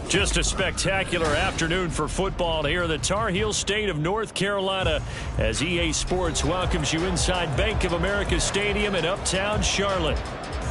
Just a spectacular afternoon for football here in the Tar Heel state of North Carolina as EA Sports welcomes you inside Bank of America Stadium in uptown Charlotte.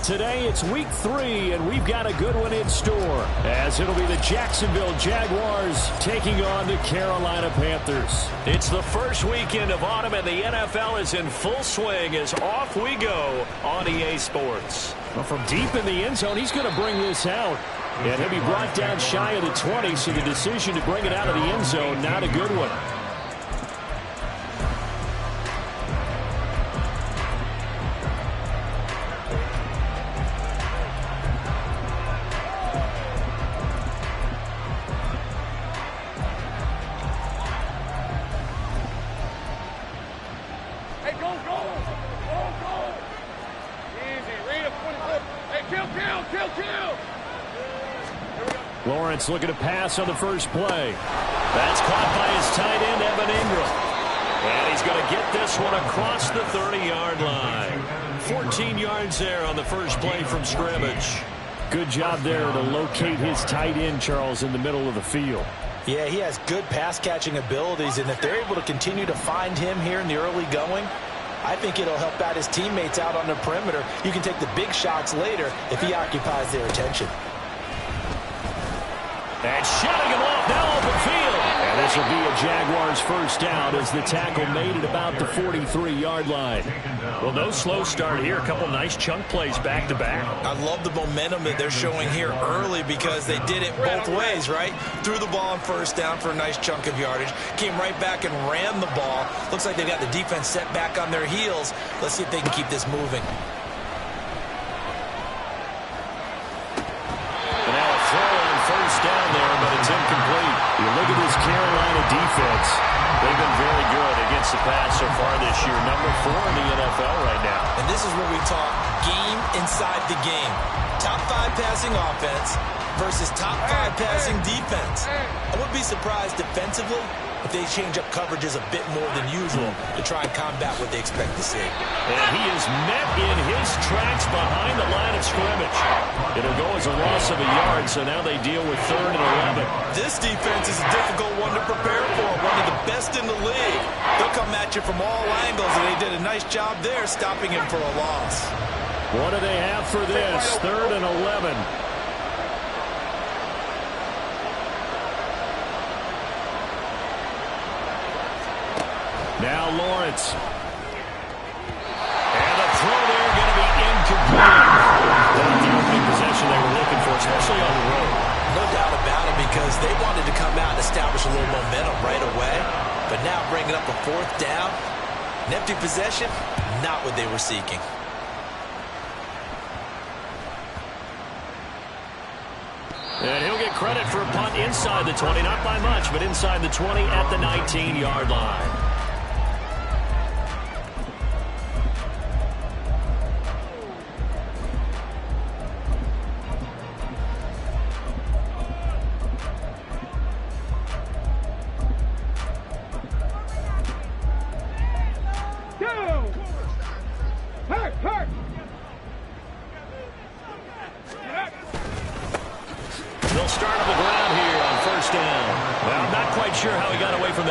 Today it's week 3 and we've got a good one in store as it'll be the Jacksonville Jaguars taking on the Carolina Panthers. It's the first weekend of autumn and the NFL is in full swing as off we go on EA Sports. Well, from deep in the end zone, he's going to bring this out. And he'll be brought down shy of the 20, so the decision to bring it out of the end zone, not a good one. Hey, go! Easy, read a 24. Hey, kill! Lawrence looking to pass on the first play. That's caught by his tight end, Evan Ingram. And he's going to get this one across the 30-yard line. 14 yards there on the first play from scrimmage. Good job there to locate his tight end, Charles, in the middle of the field. Yeah, he has good pass-catching abilities, and if they're able to continue to find him here in the early going, I think it'll help out his teammates out on the perimeter. You can take the big shots later if he occupies their attention. And shutting him off now open field. And this will be a Jaguars first down as the tackle made at about the 43-yard line. Well, no slow start here. A couple nice chunk plays back-to-back. I love the momentum that they're showing here early because they did it both ways, right? Threw the ball on first down for a nice chunk of yardage. Came right back and ran the ball. Looks like they've got the defense set back on their heels. Let's see if they can keep this moving. First down there, but it's incomplete. You look at this Carolina defense. They've been very good against the pass so far this year. Number 4 in the NFL right now. And this is where we talk game inside the game. Top 5 passing offense versus top 5 passing defense. I wouldn't be surprised defensively if they change up coverages a bit more than usual to try and combat what they expect to see. And he is met in his tracks behind the line of scrimmage. It'll go as a loss of a yard, so now they deal with 3rd and 11. This defense is a difficult one to prepare for, one of the best in the league. They'll come at you from all angles, and they did a nice job there stopping him for a loss. What do they have for this? 3rd and 11. Now Lawrence. And the throw there going to be incomplete. Not the opening possession they were looking for, especially on the road. No doubt about it, because they wanted to come out and establish a little momentum right away. But now bringing up a 4th down, an empty possession, not what they were seeking. And he'll get credit for a punt inside the 20, not by much, but inside the 20 at the 19-yard line.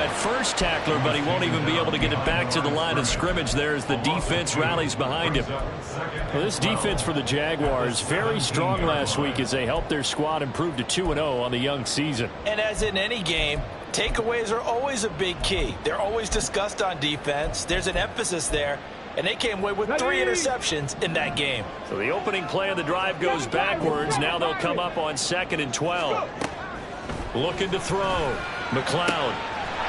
that first tackler, but he won't even be able to get it back to the line of scrimmage there as the defense rallies behind him. Well, this defense for the Jaguars, very strong last week as they helped their squad improve to 2-0 on the young season. And as in any game, takeaways are always a big key. They're always discussed on defense. There's an emphasis there. And they came away with 3 interceptions in that game. So the opening play of the drive goes backwards. Now they'll come up on 2nd and 12. Looking to throw. McLeod.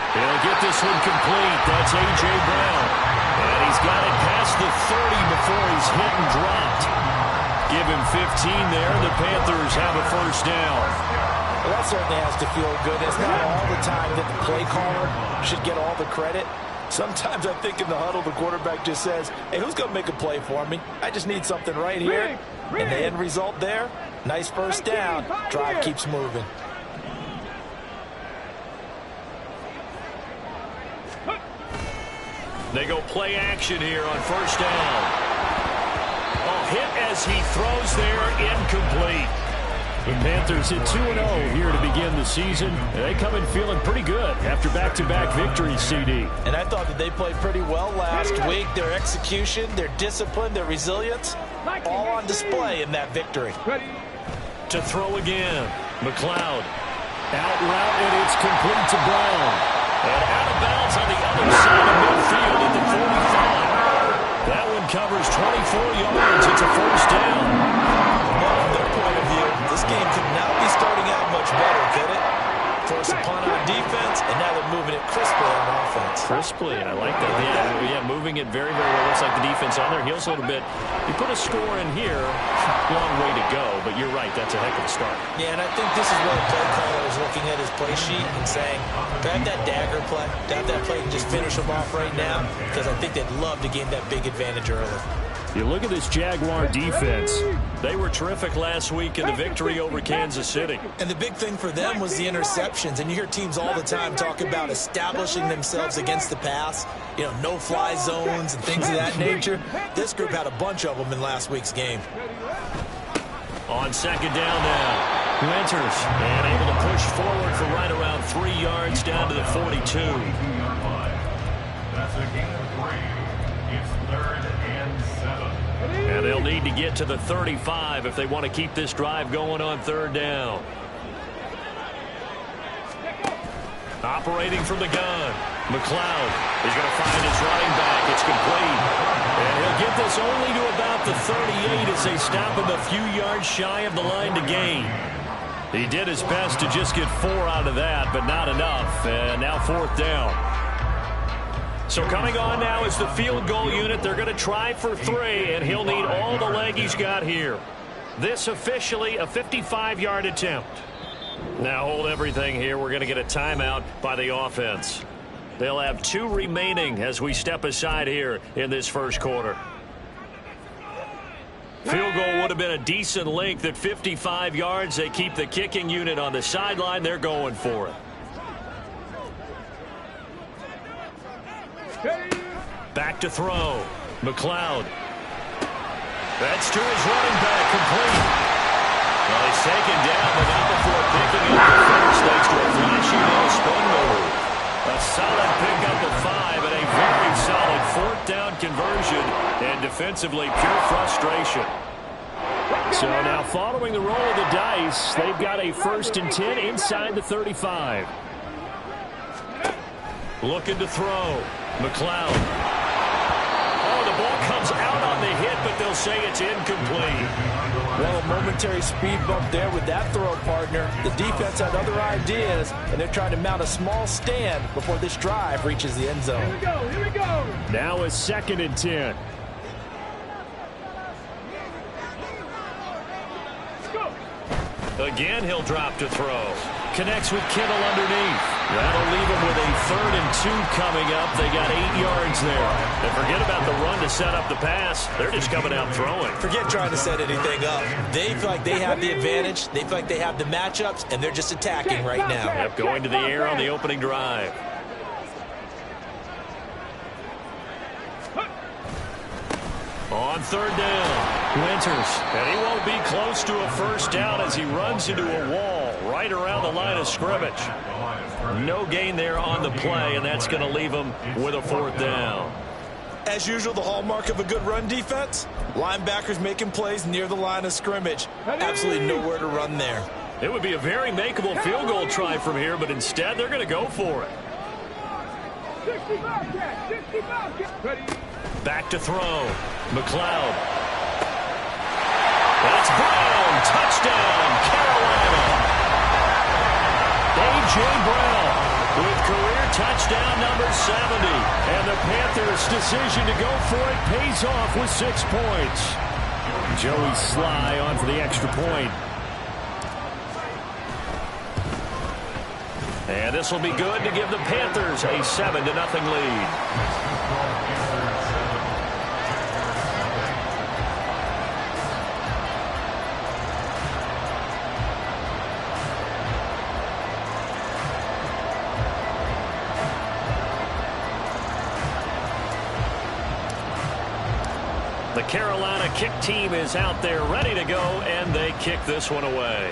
He'll get this one complete. That's A.J. Brown. And he's got it past the 30 before he's hit and dropped. Give him 15 there. The Panthers have a first down. Well, that certainly has to feel good. It's not all the time that the play caller should get all the credit. Sometimes I think in the huddle, the quarterback just says, hey, who's going to make a play for me? I just need something right here. And the end result there, nice first down. Drive keeps moving. They go play action here on first down. Oh, hit as he throws there, incomplete. The Panthers hit 2-0 here to begin the season. They come in feeling pretty good after back-to-back victories, CD. And I thought that they played pretty well last week. Their execution, their discipline, their resilience, all on display in that victory. To throw again. McLeod. Out route, and it's complete to Brown. And out of bounds on the other side of midfield at the 45. That one covers 24 yards. It's a first down. From their point of view, this game could not be starting out much better, could it? Force a punt on defense, and now they're moving it crisply on offense. Crisply, I like that. Yeah, moving it very, very well. Looks like the defense on their heels a little bit. You put a score in here, long way to go, but you're right, that's a heck of a start. Yeah, and I think this is where the play caller is looking at his play sheet and saying, grab that dagger play, grab that play and just finish them off right now, because I think they'd love to gain that big advantage early. You look at this Jaguar defense. They were terrific last week in the victory over Kansas City. And the big thing for them was the interceptions. And you hear teams all the time talk about establishing themselves against the pass, you know, no-fly zones and things of that nature. This group had a bunch of them in last week's game. On second down now, Winters, and able to push forward for right around 3 yards down to the 42. That's a gain of 3. It's 3rd and 7. And they'll need to get to the 35 if they want to keep this drive going on third down. Operating from the gun, McLeod is going to find his running back. It's complete. And he'll get this only to about the 38 as they stop him a few yards shy of the line to gain. He did his best to just get 4 out of that, but not enough. And now fourth down. So coming on now is the field goal unit. They're going to try for 3, and he'll need all the leg he's got here. This officially a 55-yard attempt. Now hold everything here. We're going to get a timeout by the offense. They'll have 2 remaining as we step aside here in this first quarter. Field goal would have been a decent length at 55 yards. They keep the kicking unit on the sideline. They're going for it. Back to throw. McLeod. That's to his running back, complete. Well, he's taken down, but not before picking up the first thanks to a flashy little spin move. A solid pickup of 5 and a very solid fourth down conversion. And defensively, pure frustration. So now following the roll of the dice, they've got a 1st and 10 inside the 35. Looking to throw. McLeod. Oh, the ball comes out on the hit, but they'll say it's incomplete. Well, a momentary speed bump there with that throw partner. The defense had other ideas, and they're trying to mount a small stand before this drive reaches the end zone. Here we go, here we go. Now a 2nd and 10. Again, he'll drop to throw. Connects with Kittle underneath. That'll leave him with a 3rd and 2 coming up. They got 8 yards there. And forget about the run to set up the pass. They're just coming out throwing. Forget trying to set anything up. They feel like they have the advantage. They feel like they have the matchups, and they're just attacking right now. Yep, going to the air on the opening drive. On third down. Winters, and he won't be close to a first down as he runs into a wall right around the line of scrimmage. No gain there on the play, and that's going to leave him with a fourth down. As usual, the hallmark of a good run defense, linebackers making plays near the line of scrimmage. Absolutely nowhere to run there. It would be a very makeable field goal try from here, but instead they're going to go for it. Back to throw. McLeod. That's Brown. Touchdown, Carolina. A.J. Brown with career touchdown number 70. And the Panthers' decision to go for it pays off with 6 points. Joey Sly on for the extra point. And this will be good to give the Panthers a 7-0 lead. The Carolina kick team is out there ready to go, and they kick this one away.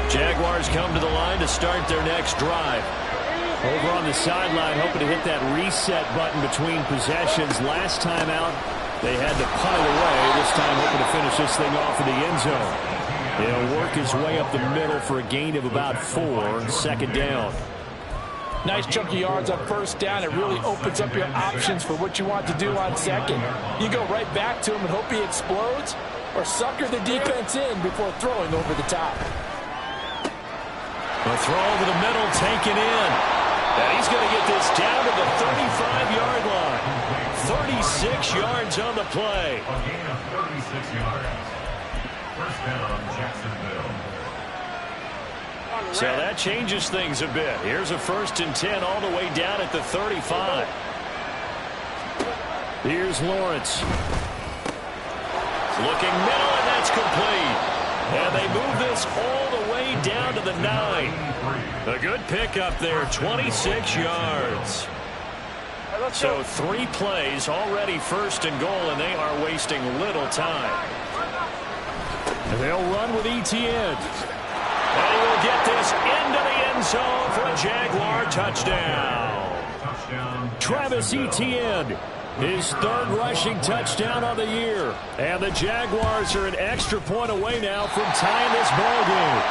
Jaguars come to the line to start their next drive. Over on the sideline, hoping to hit that reset button between possessions. Last time out, they had to punt it away. This time, hoping to finish this thing off in the end zone. He'll work his way up the middle for a gain of about 4, second down. Nice chunky yards on first down. It really opens up your options for what you want to do on second. You go right back to him and hope he explodes, or sucker the defense in before throwing over the top. A throw over the middle, taken in. And he's going to get this down to the 35-yard line. 36 yards on the play. A gain of 36 yards. First down, Jacksonville. So that changes things a bit. Here's a 1st and 10 all the way down at the 35. Here's Lawrence. Looking middle, and that's complete. And they move this all the way down to the 9. A good pickup there, 26 yards. So 3 plays, already 1st and goal, and they are wasting little time. And they'll run with Etienne. And he will get this into the end zone for a Jaguar touchdown. Travis Etienne, his 3rd rushing touchdown of the year. And the Jaguars are an extra point away now from tying this ball game.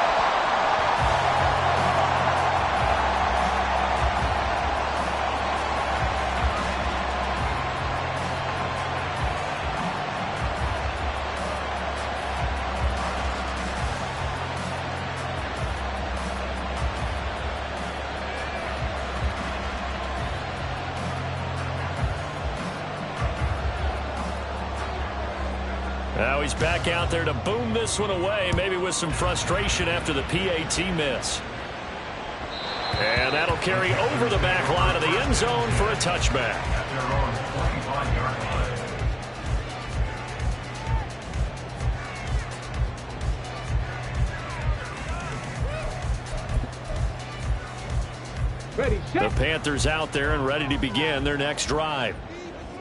Now he's back out there to boom this one away, maybe with some frustration after the PAT miss. And that'll carry over the back line of the end zone for a touchback. The Panthers out there and ready to begin their next drive.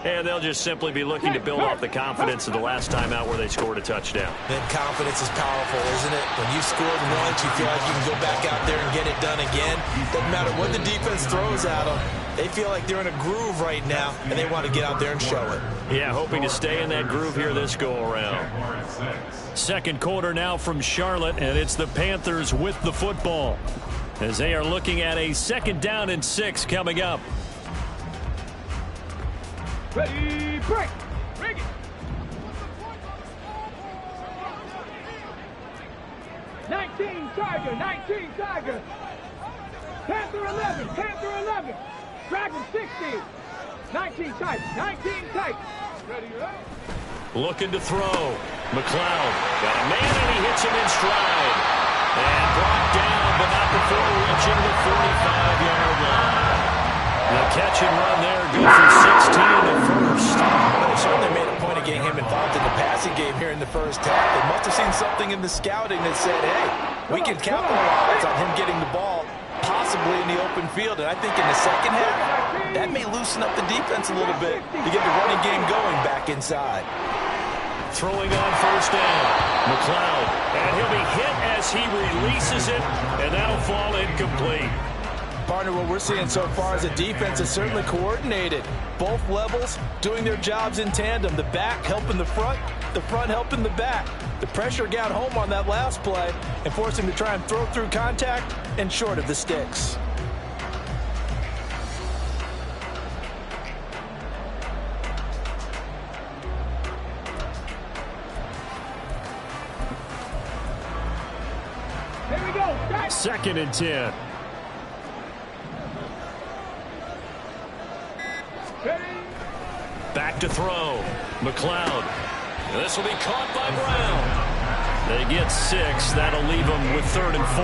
And they'll just simply be looking to build off the confidence of the last time out where they scored a touchdown. Then confidence is powerful, isn't it? When you scored once, you feel like you can go back out there and get it done again. Doesn't matter what the defense throws at them. They feel like they're in a groove right now, and they want to get out there and show it. Yeah, hoping to stay in that groove here this go-around. 2nd quarter now from Charlotte, and it's the Panthers with the football, as they are looking at a 2nd down and 6 coming up. Ready, break. Break it. 19 Tiger, 19 Tiger. Panther 11, Panther 11. Dragon 16. 19 tight, 19 tight. Ready, up. Looking to throw. McLeod got a man, and he hits him in stride. And brought down, but not before reaching the 45-yard line. The catch and run there, good for 16 to the first half. They must have seen something in the scouting that said, hey, we can capitalize on him getting the ball, possibly in the open field. And I think in the second half, that may loosen up the defense a little bit to get the running game going back inside. Throwing on first down, McLeod. And he'll be hit as he releases it, and that'll fall incomplete. Partner, what we're seeing so far is the defense is certainly coordinated. Both levels doing their jobs in tandem. The back helping the front helping the back. The pressure got home on that last play and forced him to try and throw through contact and short of the sticks. Here we go. 2nd and 10. Back to throw. McLeod. This will be caught by Brown. They get 6. That'll leave them with 3rd and 4.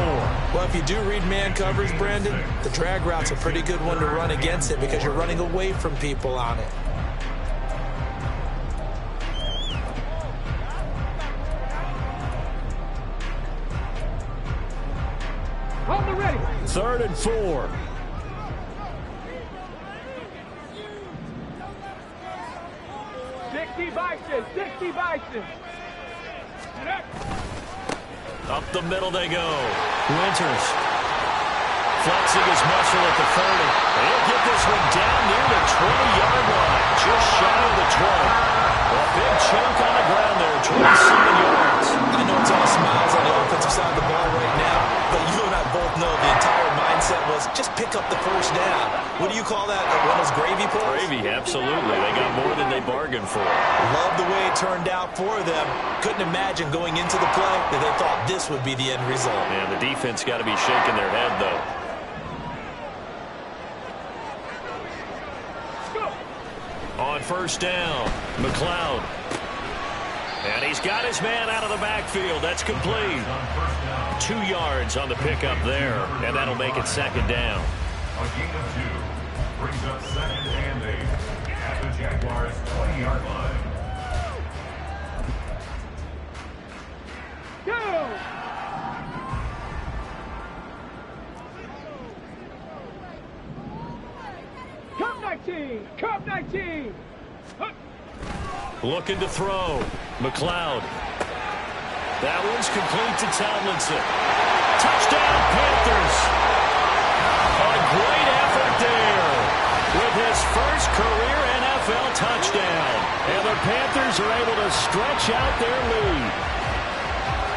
Well, if you do read man coverage, Brandon, the drag route's a pretty good one to run against it because you're running away from people on it. Hold the ready. 3rd and 4. Up the middle they go. Winters flexing his muscle at the 30. He'll get this one down near the 20-yard line, just shy of the 20. A big chunk on the ground there, 27 yards. I know it's all smiles on the offensive side of the ball right now, but you and I both know the entire mindset was just pick up the first down. What do you call that? One of those gravy pulls? Gravy, absolutely. They got more than they bargained for. Love the way it turned out for them. Couldn't imagine going into the play that they thought this would be the end result. Man, the defense got to be shaking their head, though. On first down, McLeod. And he's got his man out of the backfield. That's complete. 2 yards on the pickup there, and that'll make it 2nd down. A gain of 2 brings up 2nd and 8 at the Jaguars' 20-yard line. Go! Come 19! Come 19! Looking to throw. McLeod. That one's complete to Tomlinson. Touchdown, Panthers. A great effort there with his first career NFL touchdown. And the Panthers are able to stretch out their lead.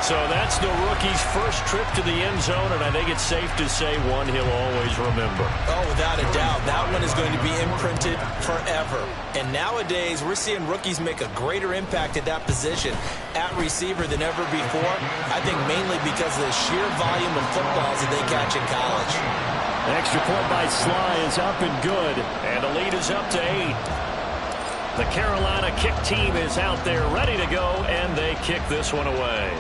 So that's the rookie's first trip to the end zone, and I think it's safe to say one he'll always remember. Oh, without a doubt, that one is going to be imprinted forever. And nowadays, we're seeing rookies make a greater impact at that position at receiver than ever before. I think mainly because of the sheer volume of footballs that they catch in college. An extra point by Sly is up and good, and the lead is up to 8. The Carolina kick team is out there ready to go, and they kick this one away.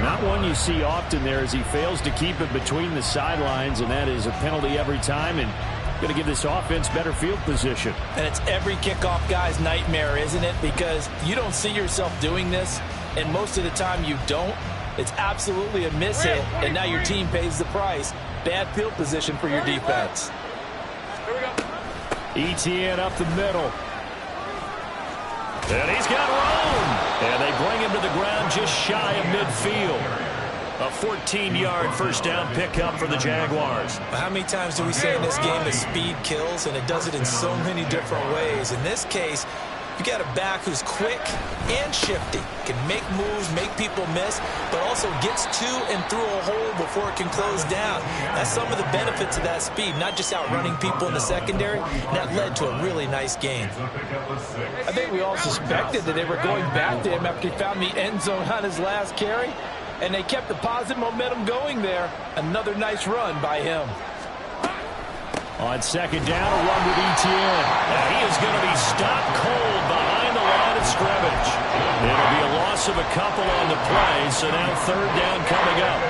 Not one you see often there as he fails to keep it between the sidelines, and that is a penalty every time and going to give this offense better field position. And it's every kickoff guy's nightmare, isn't it? Because you don't see yourself doing this, and most of the time you don't. It's absolutely a miss hit, and now your team pays the price. Bad field position for your defense. Here we go. ETN up the middle. And he's got room. And they bring him to the ground just shy of midfield. A 14-yard first down pickup for the Jaguars. How many times do we say in this game that speed kills, and it does it in so many different ways? In this case, you got a back who's quick and shifty, can make moves, make people miss, but also gets to and through a hole before it can close down. That's some of the benefits of that speed, not just outrunning people in the secondary. That led to a really nice game. I think we all suspected that they were going back to him after he found the end zone on his last carry, and they kept the positive momentum going there. Another nice run by him. On second down, a run with ETN. And he is going to be stopped cold behind the line of scrimmage. It'll be a loss of a couple on the play, so now third down coming up.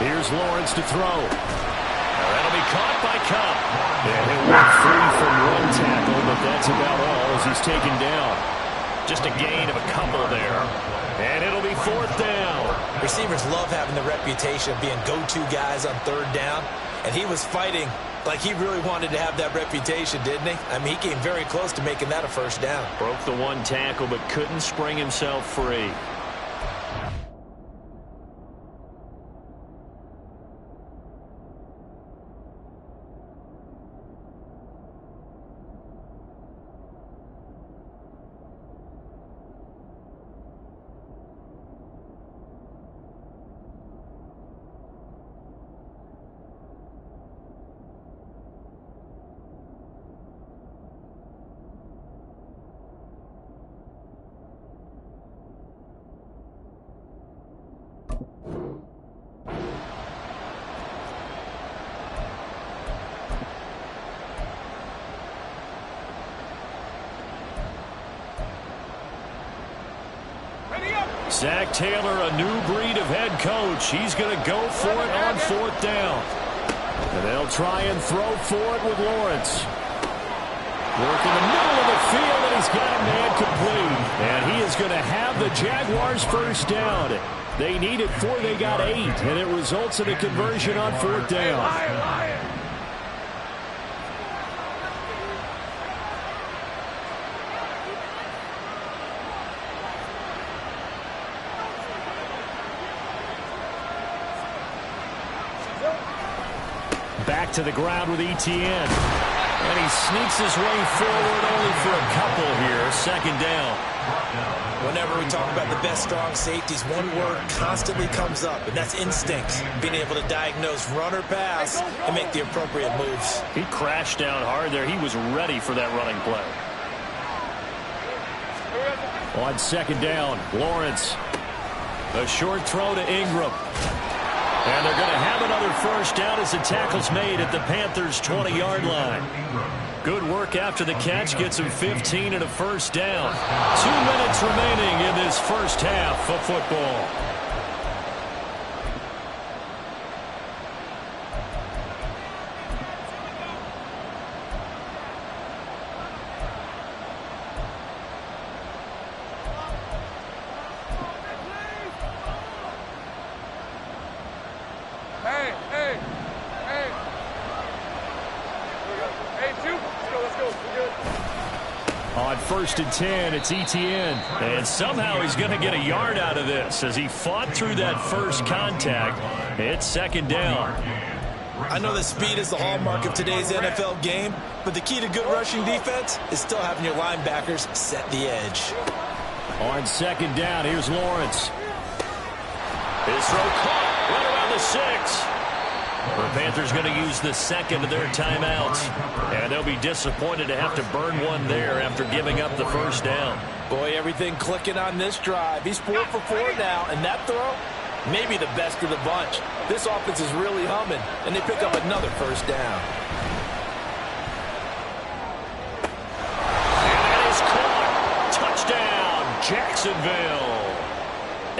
Here's Lawrence to throw. That'll be caught by Cup. And he'll walk free from one tackle, but that's about all as he's taken down. Just a gain of a couple there. And it'll be 4th down. Receivers love having the reputation of being go-to guys on 3rd down. And he was fighting like he really wanted to have that reputation, didn't he? I mean, he came very close to making that a 1st down. Broke the one tackle, but couldn't spring himself free. Zach Taylor, a new breed of head coach. He's going to go for it on 4th down. And they'll try and throw for it with Lawrence. Work in the middle of the field, and he's got a man complete. And he is going to have the Jaguars 1st down. They needed 4, they got 8, and it results in a conversion on 4th down. Back to the ground with Etienne. And he sneaks his way forward only for a couple here. 2nd down. Whenever we talk about the best strong safeties, one word constantly comes up, and that's instincts. Being able to diagnose run or pass and make the appropriate moves. He crashed down hard there. He was ready for that running play. On 2nd down, Lawrence. A short throw to Ingram. And they're going to have another 1st down as the tackle's made at the Panthers' 20-yard line. Good work after the catch. Gets him 15 and a 1st down. 2 minutes remaining in this 1st half of football. On 1st and 10, it's Etienne. And somehow he's going to get a yard out of this as he fought through that first contact. It's 2nd down. I know that speed is the hallmark of today's NFL game, but the key to good rushing defense is still having your linebackers set the edge. On 2nd down, here's Lawrence. His throw caught right around the 6. The Panthers going to use the 2nd of their timeouts. And they'll be disappointed to have to burn one there after giving up the 1st down. Boy, everything clicking on this drive. He's 4 for 4 now, and that throw, maybe the best of the bunch. This offense is really humming, and they pick up another 1st down. And that is caught. Touchdown, Jacksonville.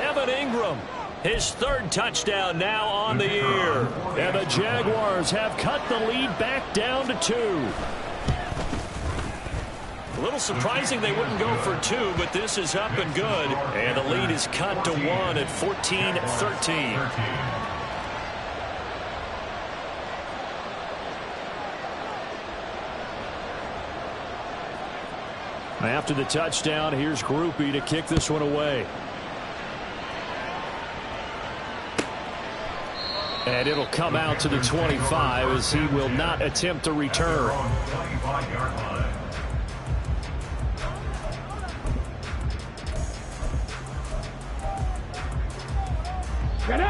Evan Ingram. His 3rd touchdown now on the year. And the Jaguars have cut the lead back down to 2. A little surprising they wouldn't go for 2, but this is up and good. And the lead is cut to 1 at 14-13. After the touchdown, here's Groupie to kick this one away. And it'll come out to the 25 as he will not attempt a return.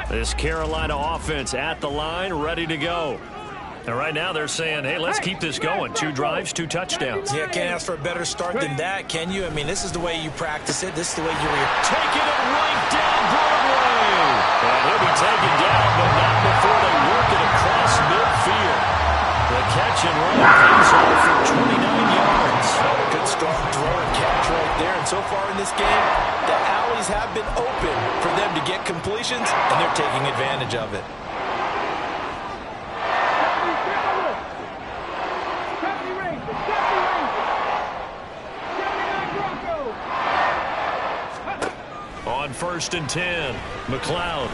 This Carolina offense at the line, ready to go. And right now they're saying, hey, let's keep this going. 2 drives, 2 touchdowns. Yeah, can't ask for a better start than that, can you? I mean, this is the way you practice it. This is the way you're taking it right down Broadway. And he'll be taken down, but not before they work it across midfield. The catch and run pays off for 29 yards. Good strong throw and catch right there. And so far in this game, the alleys have been open for them to get completions, and they're taking advantage of it. On 1st and 10, McLeod.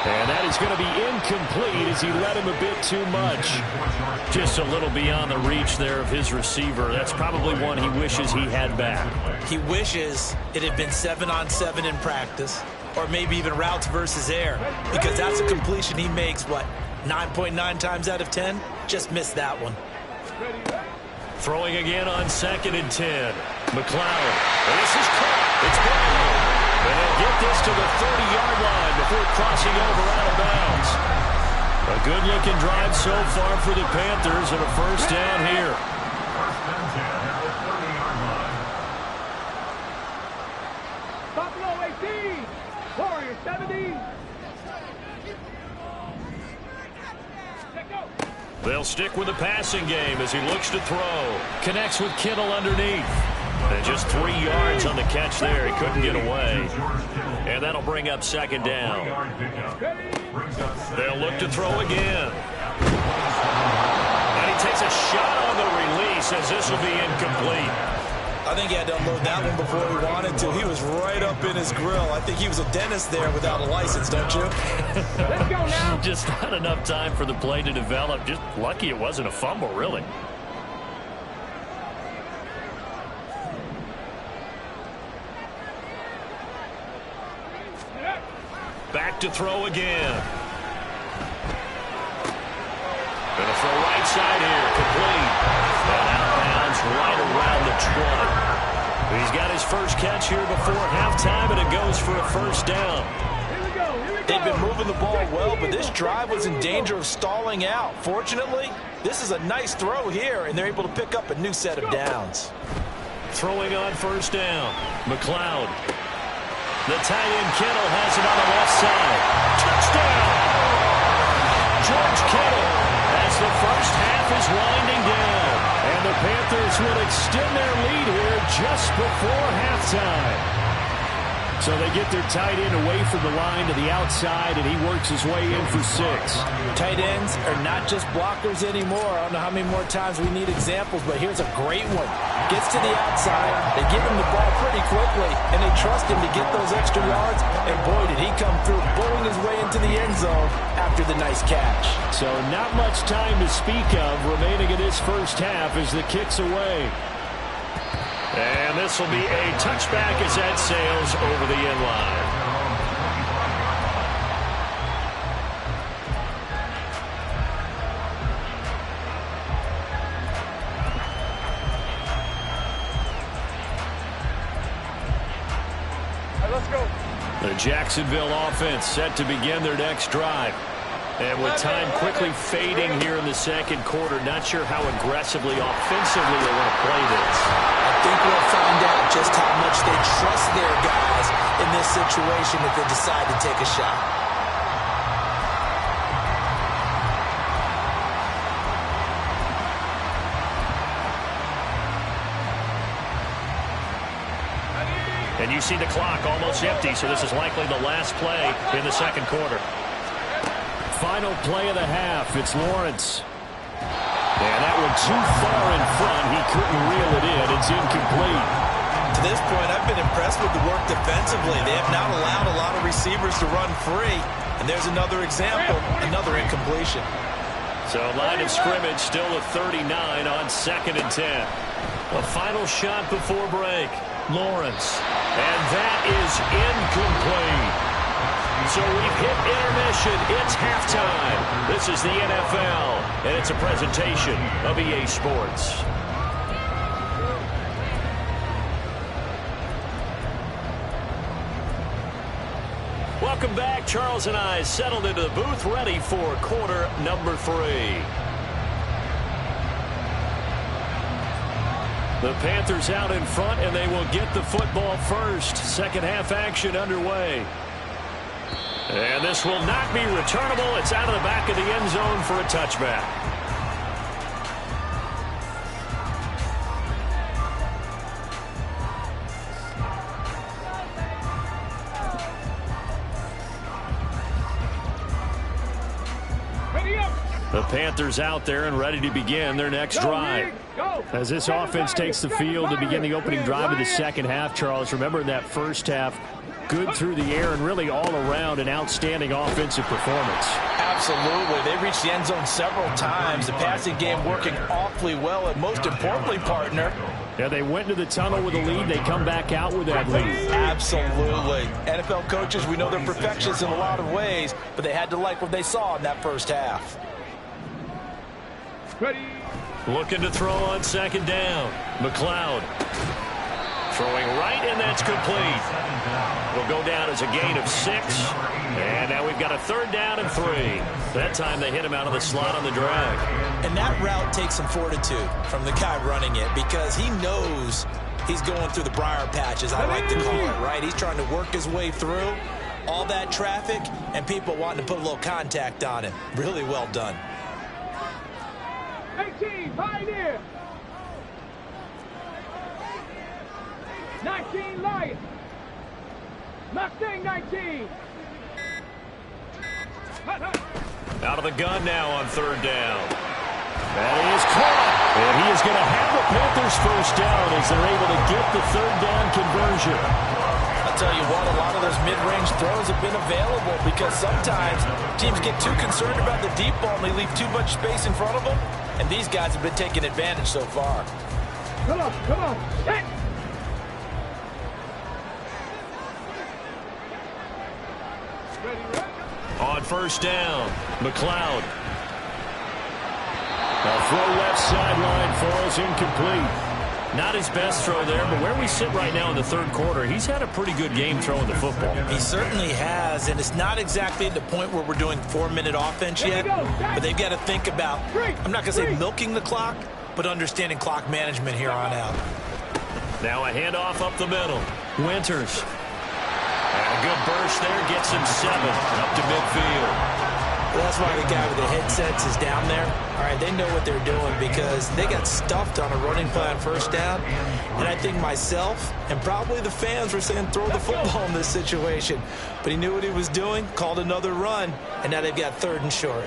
And that is going to be incomplete as he led him a bit too much. Just a little beyond the reach there of his receiver. That's probably one he wishes he had back. He wishes it had been 7-on-7 in practice, or maybe even routes versus air, because that's a completion he makes, what, 9.9 times out of 10? Just missed that one. Throwing again on 2nd and 10. McLeod. And this is caught. It's gone. And they'll get this to the 30-yard line before crossing over out of bounds. A good-looking drive so far for the Panthers and a first down here. First and 10 at the 30-yard line. Buffalo 18. Warriors 17. Let go. They'll stick with the passing game as he looks to throw. Connects with Kittle underneath. And just 3 yards on the catch there. He couldn't get away. And that'll bring up 2nd down. They'll look to throw again. And he takes a shot on the release as this will be incomplete. I think he had to unload that one before he wanted to. He was right up in his grill. I think he was a dentist there without a license, don't you? Let's go now. Just not enough time for the play to develop. Just lucky it wasn't a fumble, really. Back to throw again. Gonna throw right side here, complete. And out of bounds right around the 20. He's got his first catch here before halftime, and it goes for a first down. Here we go. They've been moving the ball well, but this drive was in danger of stalling out. Fortunately, this is a nice throw here, and they're able to pick up a new set of downs. Throwing on first down, McLeod. The tight end Kittle has it on the left side. Touchdown! George Kittle as the first half is winding down. And the Panthers will extend their lead here just before halftime. So they get their tight end away from the line to the outside, and he works his way in for 6. Tight ends are not just blockers anymore. I don't know how many more times we need examples, but here's a great one. Gets to the outside, they give him the ball pretty quickly, and they trust him to get those extra yards, and boy, did he come through, bowling his way into the end zone after the nice catch. So not much time to speak of remaining in this first half as the kick's away. And this will be a touchback as that sails over the end line. All right, let's go. The Jacksonville offense set to begin their next drive. And with time quickly fading here in the second quarter, not sure how aggressively, offensively they want to play this. I think we'll find out just how much they trust their guys in this situation if they decide to take a shot. And you see the clock almost empty, so this is likely the last play in the second quarter. Final play of the half, it's Lawrence. And that one too far in front. He couldn't reel it in. It's incomplete. To this point, I've been impressed with the work defensively. They have not allowed a lot of receivers to run free. And there's another example, another incompletion. So line of scrimmage still at 39 on 2nd and 10. A final shot before break. Lawrence. And that is incomplete. So we've hit intermission. It's halftime. This is the NFL, and it's a presentation of EA Sports. Welcome back. Charles and I settled into the booth, ready for quarter number 3. The Panthers out in front, and they will get the football first. Second half action underway. And this will not be returnable. It's out of the back of the end zone for a touchback. Ready up. The Panthers out there and ready to begin their next drive. Go. As this offense takes the field to begin the opening drive of the second half, Charles, remember in that first half, good through the air and really all around an outstanding offensive performance. Absolutely. They reached the end zone several times. The passing game working awfully well, and most importantly, partner, yeah, they went to the tunnel with a lead. They come back out with that lead. Absolutely. NFL coaches, we know they're perfectionists in a lot of ways, but they had to like what they saw in that first half. Ready. Looking to throw on second down. McLeod throwing right, and that's complete. It'll go down as a gain of 6. And now we've got a 3rd down and 3. That time they hit him out of the slot on the drag. And that route takes some fortitude from the guy running it because he knows he's going through the briar patches, I like to call it, right? He's trying to work his way through all that traffic and people wanting to put a little contact on him. Really well done. 18, Pioneer. 19, Lion. Mustang 19. Out of the gun now on 3rd down. That is caught. And he is going to have the Panthers first down as they're able to get the 3rd down conversion. I'll tell you what, a lot of those mid-range throws have been available because sometimes teams get too concerned about the deep ball and they leave too much space in front of them. And these guys have been taking advantage so far. Come on, come on. Hit. On 1st down, McLeod. A throw left sideline falls incomplete. Not his best throw there, but where we sit right now in the 3rd quarter, he's had a pretty good game throwing the football. He certainly has, and it's not exactly at the point where we're doing 4-minute offense yet, but they've got to think about, I'm not going to say milking the clock, but understanding clock management here on out. Now a handoff up the middle. Winters. And a good burst there gets him 7 up to midfield. Well, that's why the guy with the headsets is down there. All right, they know what they're doing because they got stuffed on a running play on 1st down. And I think myself and probably the fans were saying throw the football in this situation. But he knew what he was doing, called another run, and now they've got 3rd and short.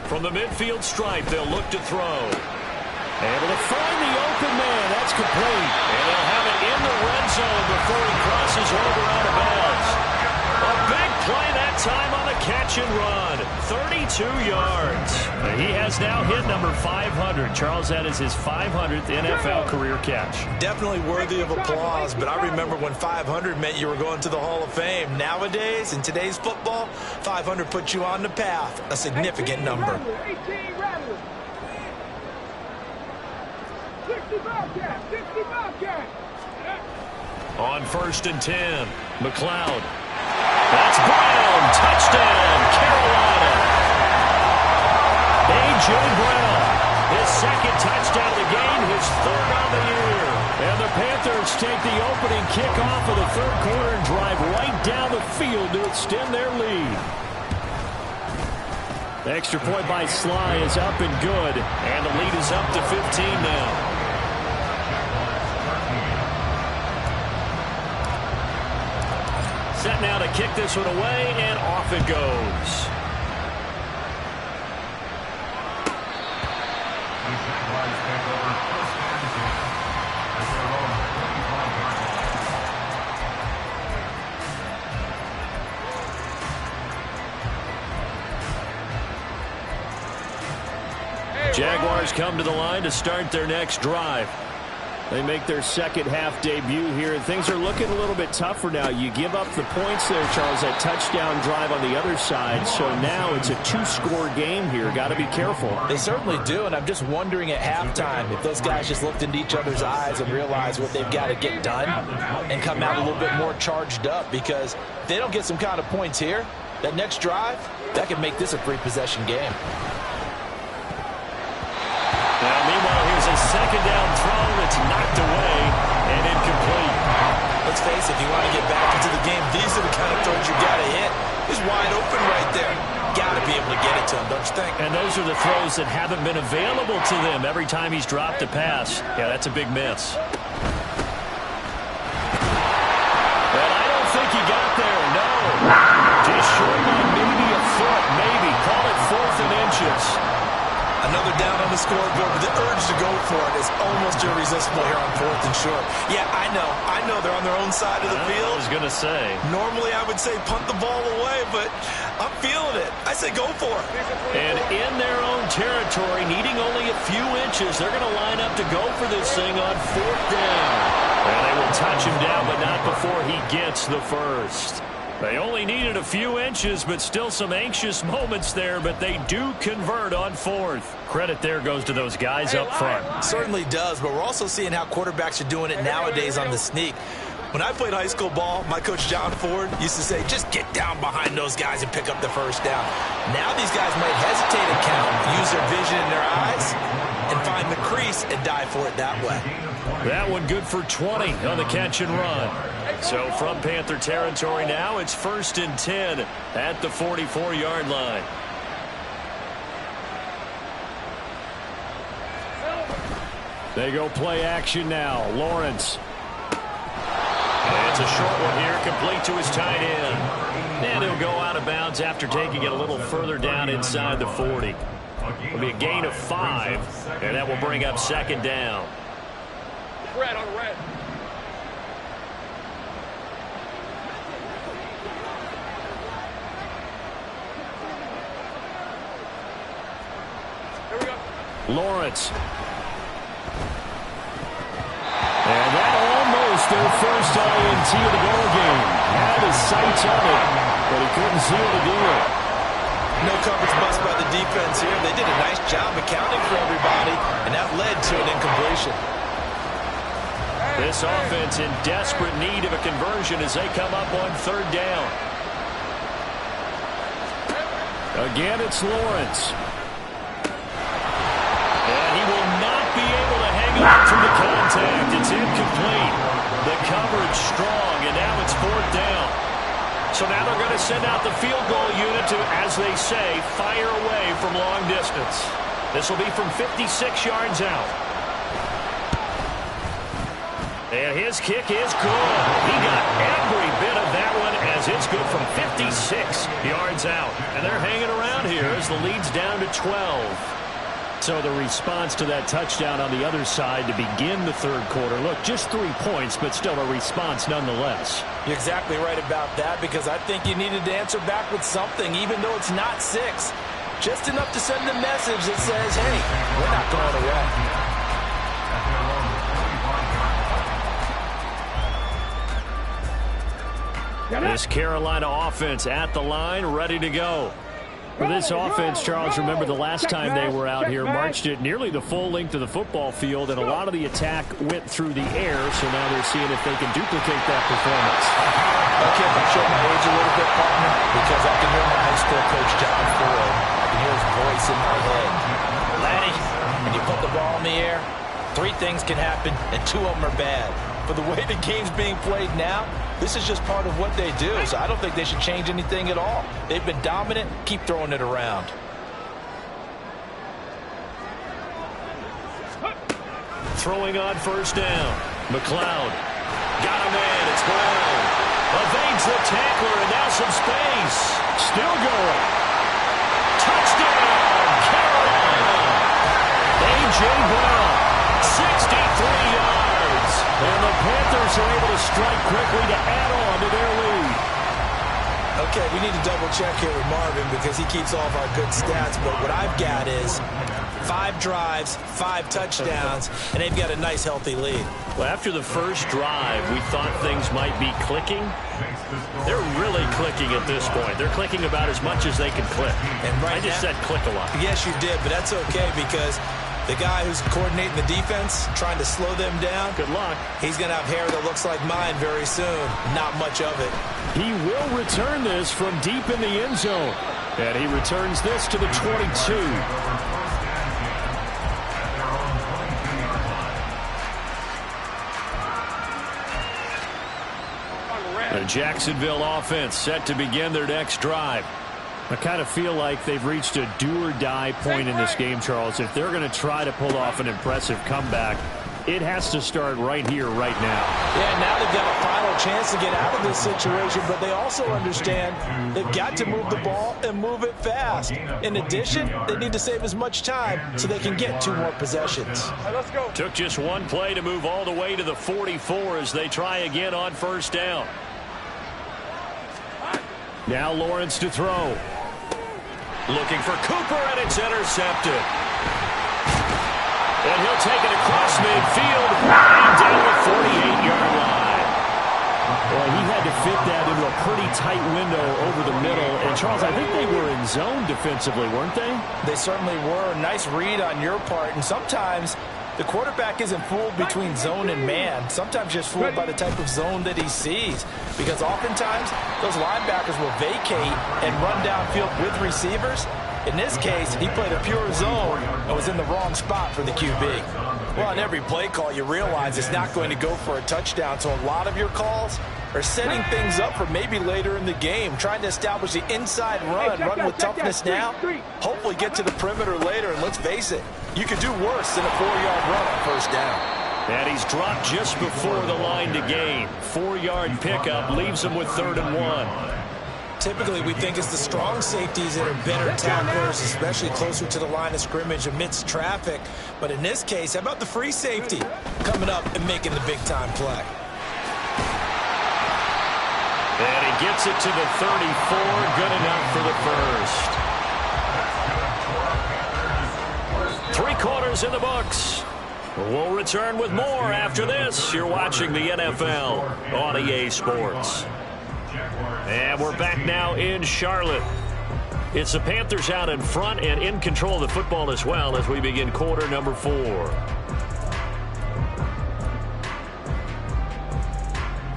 From the midfield stripe, they'll look to throw. Able to find the open man. That's complete. And they'll have it in the red zone before he crosses over out of bounds. A big play that time on the catch and run. 32 yards. He has now hit number 500. Charles, that is his 500th NFL career catch. Definitely worthy of applause, but I remember when 500 meant you were going to the Hall of Fame. Nowadays, in today's football, 500 puts you on the path. A significant number. 18 Rattler. 60 Bobcat. 60 Bobcat. On 1st and 10, McLeod. That's Brown. Touchdown, Carolina. A.J. Brown, his 2nd touchdown of the game, his 3rd on the year. And the Panthers take the opening kickoff of the 3rd quarter and drive right down the field to extend their lead. The extra point by Sly is up and good, and the lead is up to 15 now. Set now to kick this one away, and off it goes. Jaguars come to the line to start their next drive. They make their 2nd half debut here, and things are looking a little bit tougher now. You give up the points there, Charles, that touchdown drive on the other side. So now it's a 2-score game here. Got to be careful. They certainly do, and I'm just wondering at halftime if those guys just looked into each other's eyes and realized what they've got to get done and come out a little bit more charged up, because if they don't get some kind of points here, that next drive, that could make this a 3-possession game. Now, meanwhile, here's a 2nd down throw that's knocked away and incomplete. Let's face it, if you want to get back into the game, these are the kind of throws you got to hit. He's wide open right there. Got to be able to get it to him, don't you think? And those are the throws that haven't been available to them every time he's dropped a pass. Yeah, that's a big miss. But I don't think he got there, no. Just short by maybe a foot, maybe. Call it 4th and inches. Another down on the scoreboard with the urge to go for it is almost irresistible here on 4th and short. Yeah, I know they're on their own side of the field. I was going to say. Normally I would say punt the ball away, but I'm feeling it. I say go for it. And in their own territory, needing only a few inches, they're going to line up to go for this thing on 4th down. And they will touch him down, but not before he gets the first. They only needed a few inches, but still some anxious moments there, but they do convert on 4th. Credit there goes to those guys up front. Certainly does, but we're also seeing how quarterbacks are doing it nowadays on the sneak. When I played high school ball, my coach John Ford used to say, just get down behind those guys and pick up the first down. Now these guys might hesitate and count, use their vision in their eyes, and find the crease and dive for it that way. That one good for 20 on the catch and run. So from Panther territory now, it's 1st and 10 at the 44-yard line. They go play action now. Lawrence. And it's a short one here, complete to his tight end. And he'll go out of bounds after taking it a little further down inside the 40. It'll be a gain of 5, and that will bring up 2nd down. Red on red. Here we go. Lawrence. And that almost their first INT of the ball game. Had his sights on it, but he couldn't seal the deal. No coverage bust by the defense here. They did a nice job accounting for everybody, and that led to an incompletion. This offense in desperate need of a conversion as they come up on 3rd down. Again, it's Lawrence. And he will not be able to hang on through the contact. It's incomplete. The coverage strong, and now it's 4th down. So now they're going to send out the field goal unit to, as they say, fire away from long distance. This will be from 56 yards out. And his kick is good. He got every bit of that one as it's good from 56 yards out. And they're hanging around here as the lead's down to 12. So the response to that touchdown on the other side to begin the 3rd quarter. Look, just 3 points, but still a response nonetheless. You're exactly right about that, because I think you needed to answer back with something, even though it's not 6. Just enough to send a message that says, hey, we're not going away. This Carolina offense at the line, ready to go. For this offense, Charles, remember the last time they were out here, marched it nearly the full length of the football field, and a lot of the attack went through the air, so now they're seeing if they can duplicate that performance. Okay, if I show my age a little bit, partner, because I can hear my high school coach, John Ford. I can hear his voice in my head. Laddie, when you put the ball in the air, 3 things can happen, and 2 of them are bad. But the way the game's being played now, this is just part of what they do, so I don't think they should change anything at all. They've been dominant. Keep throwing it around. Throwing on 1st down. McLeod. Got a man. It's Brown. Evades the tackler, and now some space. Still going. Touchdown, Carolina. A.J. Brown, 63 yards. And the Panthers are able to strike quickly to add on to their lead. Okay, we need to double check here with Marvin because he keeps all of our good stats, but what I've got is 5 drives, 5 touchdowns, and they've got a nice, healthy lead. Well, after the first drive, we thought things might be clicking. They're really clicking at this point. They're clicking about as much as they can click. And right I just said click a lot. Yes, you did, but that's okay because the guy who's coordinating the defense, trying to slow them down, good luck. He's going to have hair that looks like mine very soon. Not much of it. He will return this from deep in the end zone. And he returns this to the 22. The Jacksonville offense set to begin their next drive. I kind of feel like they've reached a do-or-die point in this game, Charles. If they're going to try to pull off an impressive comeback, It has to start right here, right now. Yeah, now they've got a final chance to get out of this situation, but they also understand they've got to move the ball and move it fast. In addition, they need to save as much time so they can get 2 more possessions. Let's go. Took just one play to move all the way to the 44 as they try again on first down. Now Lawrence to throw. Looking for Cooper, and it's intercepted. And he'll take it across midfield and down the 48-yard line. Well, he had to fit that into a pretty tight window over the middle. And, Charles, I think they were in zone defensively, weren't they? They certainly were. Nice read on your part. And sometimes the quarterback isn't fooled between zone and man. Sometimes just fooled by the type of zone that he sees. Because oftentimes those linebackers will vacate and run downfield with receivers. In this case, he played a pure zone and was in the wrong spot for the QB. Well, on every play call, you realize it's not going to go for a touchdown. So a lot of your calls are setting things up for maybe later in the game, trying to establish the inside run with toughness now, hopefully get to the perimeter later. And let's face it, you could do worse than a 4-yard run on first down. And he's dropped just before the line to gain. 4-yard pickup leaves him with 3rd and 1. Typically, we think it's the strong safeties that are better tacklers, especially closer to the line of scrimmage amidst traffic. But in this case, how about the free safety coming up and making the big-time play? And he gets it to the 34. Good enough for the first. 3 quarters in the books. We'll return with more after this. You're watching the NFL on EA Sports. And we're back now in Charlotte. It's the Panthers out in front and in control of the football as well as we begin quarter number 4.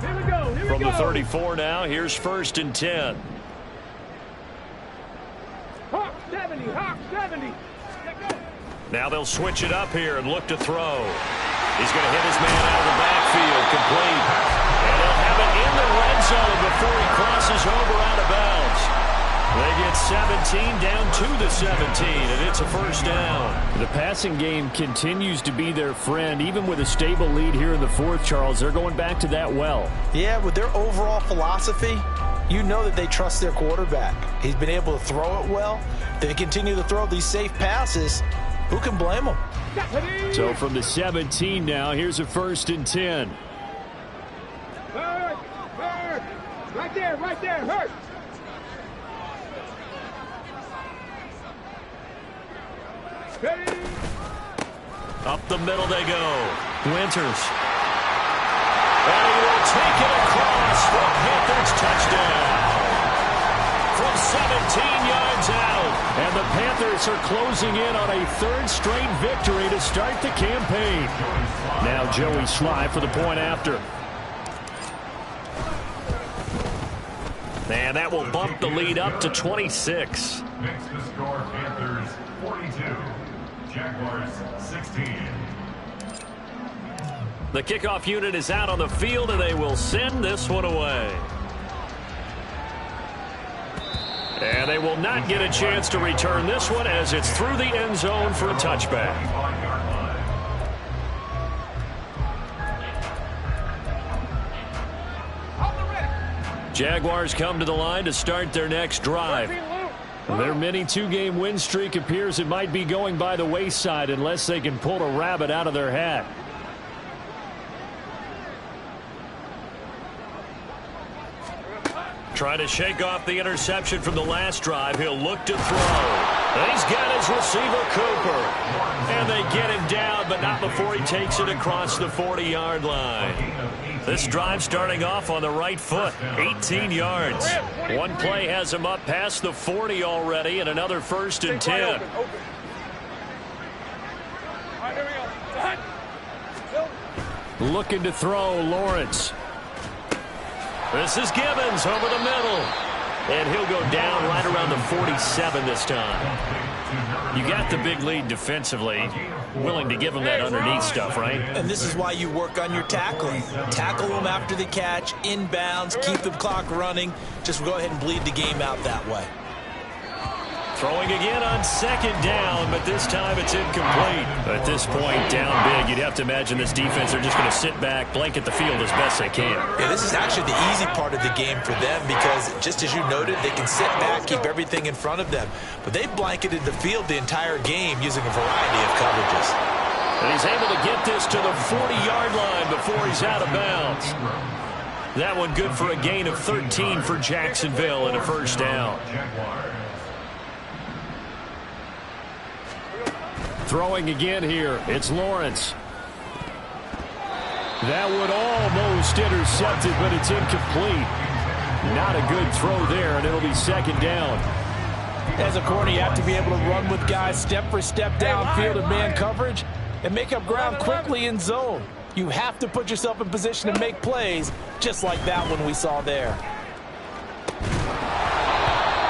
Here we go. From the 34 now, here's 1st and 10. Hawk 70, Hawk 70. Now they'll switch it up here and look to throw. He's going to hit his man out of the backfield, complete. And he'll have it in the red zone before he crosses over out of bounds. They get 17 down to the 17, and it's a first down. The passing game continues to be their friend. Even with a stable lead here in the 4th, Charles, they're going back to that well. Yeah, with their overall philosophy, you know that they trust their quarterback. He's been able to throw it well. They continue to throw these safe passes. Who can blame them? So from the 17 now, here's a 1st and 10. Hurt. Right there, hurt. Ready. Up the middle they go. Winters. And he will take it across for Panthers touchdown. From 17 yards out. And the Panthers are closing in on a 3rd straight victory to start the campaign. Now Joey Sly for the point after. And that will bump the lead up to 26. Makes the score Panthers 42, Jaguars 16. The kickoff unit is out on the field, and they will send this one away. And they will not get a chance to return this one as it's through the end zone for a touchback. Jaguars come to the line to start their next drive. Their mini 2-game win streak appears it might be going by the wayside unless they can pull a rabbit out of their hat. Trying to shake off the interception from the last drive. He'll look to throw. And he's got his receiver, Cooper. And they get him down, but not before he takes it across the 40-yard line. This drive starting off on the right foot, 18 yards. One play has him up past the 40 already, and another 1st and 10. All right, here we go. Looking to throw, Lawrence. This is Gibbons over the middle. And he'll go down right around the 47 this time. You got the big lead defensively. Willing to give him that underneath stuff, right? And this is why you work on your tackling. Tackle them after the catch, inbounds, keep the clock running. Just go ahead and bleed the game out that way. Throwing again on second down, but this time it's incomplete. At this point, down big, you'd have to imagine this defense are just going to sit back, blanket the field as best they can. Yeah, this is actually the easy part of the game for them because, just as you noted, they can sit back, keep everything in front of them. But they blanketed the field the entire game using a variety of coverages. And he's able to get this to the 40-yard line before he's out of bounds. That one good for a gain of 13 for Jacksonville and a first down. Throwing again here, it's Lawrence. That would almost intercepted, but it's incomplete. Not a good throw there, and it'll be second down. As a corner, you have to be able to run with guys step for step downfield in man coverage and make up ground quickly in zone. You have to put yourself in position to make plays, just like that one we saw there.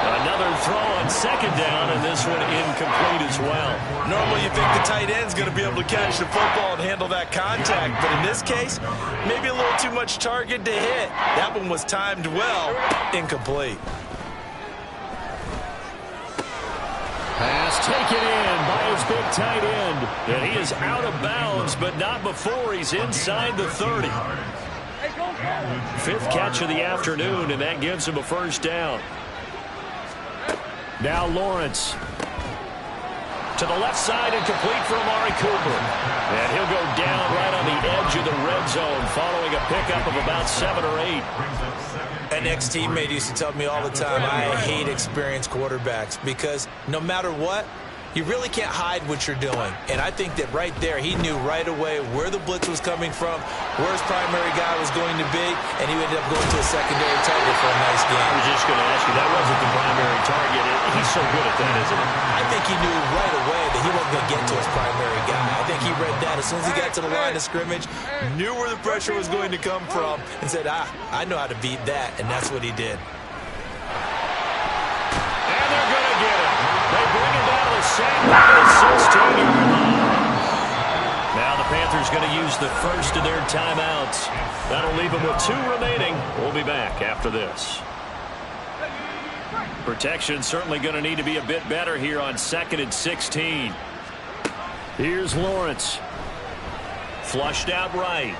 Another throw on second down, and this one incomplete as well. Normally you think the tight end's going to be able to catch the football and handle that contact, but in this case, maybe a little too much target to hit. That one was timed well. Incomplete. Pass taken in by his big tight end. And he is out of bounds, but not before he's inside the 30. Fifth catch of the afternoon, and that gives him a first down. Now Lawrence. To the left side and complete for Amari Cooper. And he'll go down right on the edge of the red zone following a pickup of about 7 or 8. An ex-teammate used to tell me all the time, I hate experienced quarterbacks because no matter what, you really can't hide what you're doing. And I think that right there, he knew right away where the blitz was coming from, where his primary guy was going to be, and he ended up going to a secondary target for a nice game. I was just going to ask you, that wasn't the primary target. He's so good at that, isn't he? I think he knew right away that he wasn't going to get to his primary guy. I think he read that as soon as he got to the line of scrimmage, knew where the pressure was going to come from, and said, I know how to beat that, and that's what he did. And they're going to get it. They bring it down to the same line at 16-yard line. Now the Panthers going to use the first of their timeouts. That'll leave them with 2 remaining. We'll be back after this. Protection certainly going to need to be a bit better here on 2nd and 16. Here's Lawrence. Flushed out right.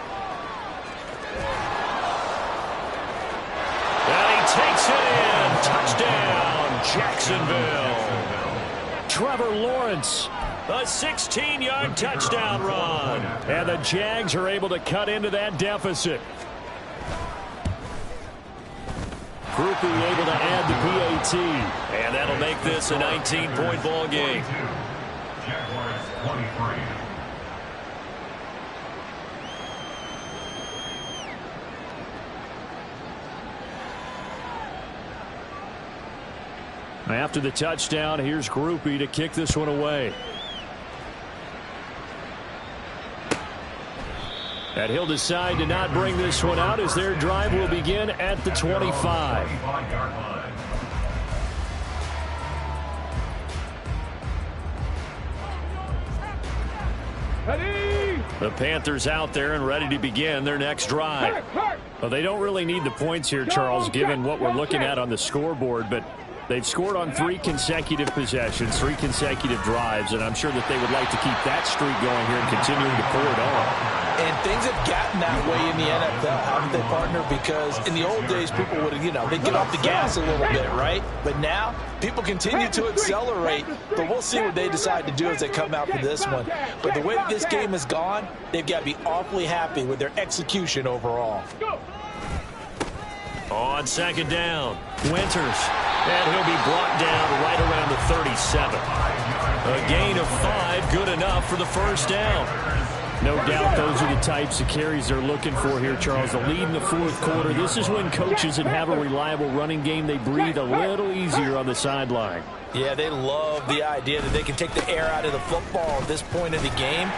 And he takes it in. Touchdown, Jacksonville. Trevor Lawrence, a 16-yard touchdown run. And the Jags are able to cut into that deficit. Groupie able to add the PAT. And that'll make this a 19-point ball game. Jaguars 23. After the touchdown, here's Groupie to kick this one away. And he'll decide to not bring this one out as their drive will begin at the 25. The Panthers out there and ready to begin their next drive. Well, they don't really need the points here, Charles, given what we're looking at on the scoreboard, but they've scored on 3 consecutive possessions, 3 consecutive drives, and I'm sure that they would like to keep that streak going here and continuing to pour it on. And things have gotten that way in the NFL, haven't they, partner? Because in the old days, people would, they'd get off the gas a little bit, right? But now, people continue to accelerate, but we'll see what they decide to do as they come out for this one. But the way that this game has gone, they've got to be awfully happy with their execution overall. On second down, Winters. And he'll be brought down right around the 37. A gain of 5, good enough for the first down. No doubt those are the types of carries they're looking for here, Charles. The lead in the 4th quarter. This is when coaches that have a reliable running game, they breathe a little easier on the sideline. Yeah, they love the idea that they can take the air out of the football at this point of the game.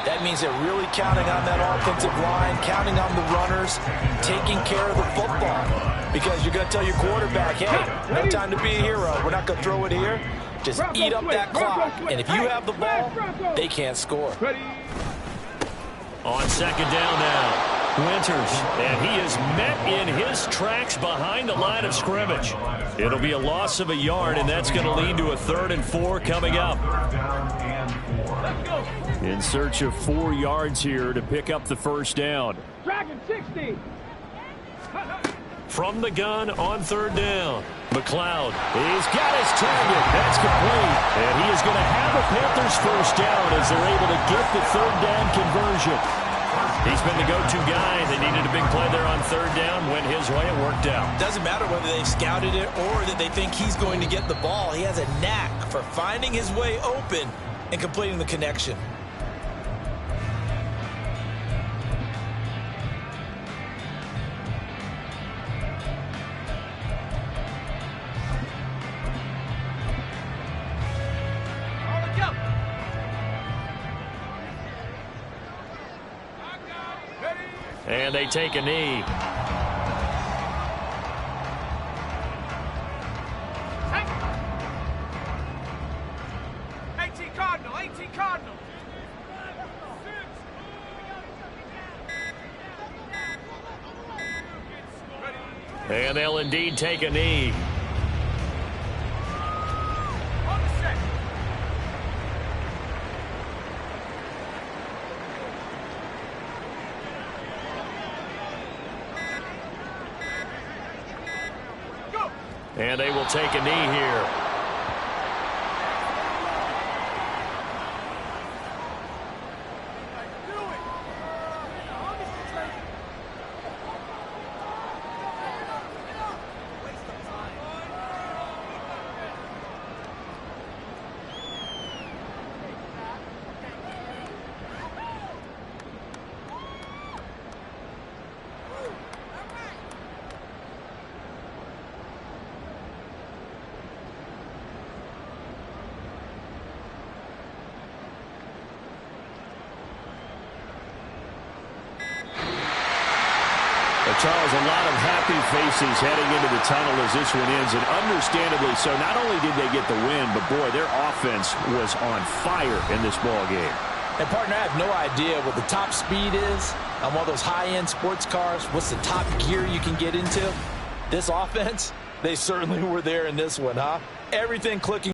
That means they're really counting on that offensive line, counting on the runners, taking care of the football. Because you're going to tell your quarterback, hey, no time to be a hero. We're not going to throw it here. Just eat up that clock. And if you have the ball, they can't score. On second down now. Winters, and he is met in his tracks behind the line of scrimmage. It'll be a loss of a yard, and that's going to lead to a 3rd and 4 coming up. In search of 4 yards here to pick up the first down. Dragon 60. From the gun on 3rd down. McLeod, he's got his target. That's complete. And he is going to have a Panthers first down as they're able to get the 3rd down conversion. He's been the go-to guy. They needed a big play there on 3rd down. Went his way. It worked out. Doesn't matter whether they scouted it or that they think he's going to get the ball. He has a knack for finding his way open and completing the connection. And they take a knee. Cardinal, 18 Cardinal. And they'll indeed take a knee. And they will take a knee here. Charles, a lot of happy faces heading into the tunnel as this one ends, and understandably so. Not only did they get the win, but boy, their offense was on fire in this ball game. And partner, I have no idea what the top speed is on one of those high-end sports cars. What's the top gear you can get into? This offense, they certainly were there in this one, huh? Everything clicking.